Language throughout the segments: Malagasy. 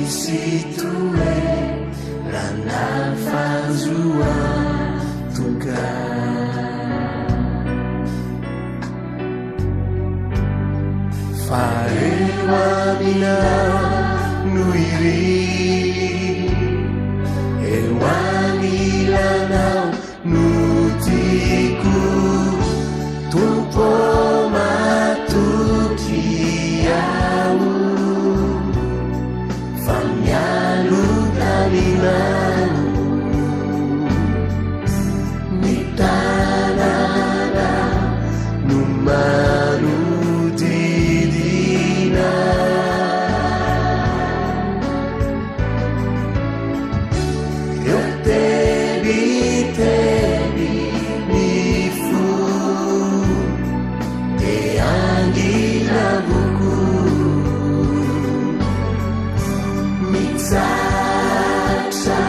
misitue ranafazua tuka farewamina nuiri ewanilanao nutiku tumpo matukiau famyalu kalinau nitanana numanu didina eu tebi nifu e angina buku mitsatsa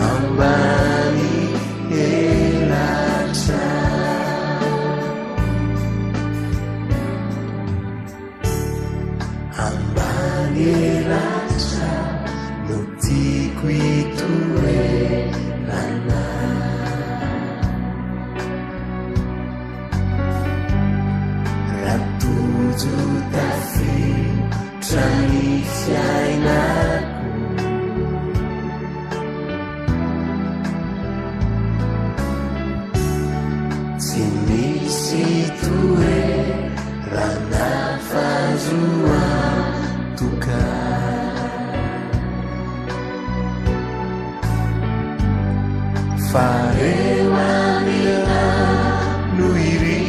ambani elatra ambani elatra no tiako itoerana ratojo tafetra ny fiainako tsy misy toerana fazoa toka farewamina nuiri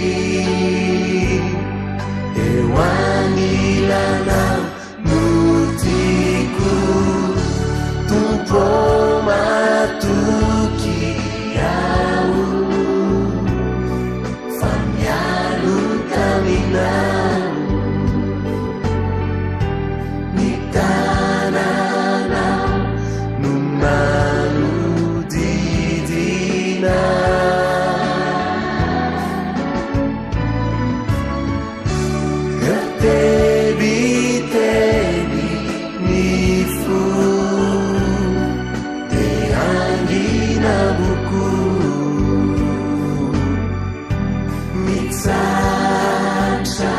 ewanilanao nutiku tumpo matukiau famyalu kaminau nitanana numanu didina eu tebi nifu e angina buku mitsatsa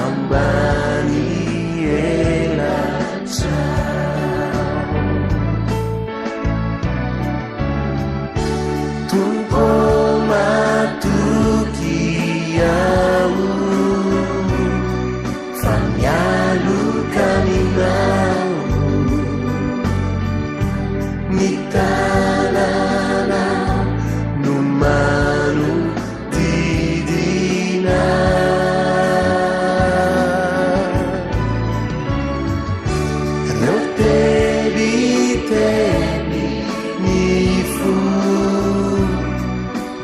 ambani elatra tumpo matukiau famyalu kaminau nitanana numanu didina eu tebi nifu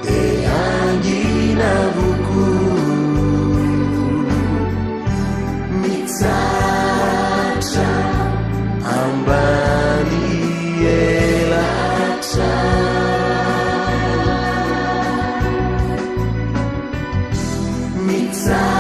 de angina buku mitsatsa ambani elatra mitsatsa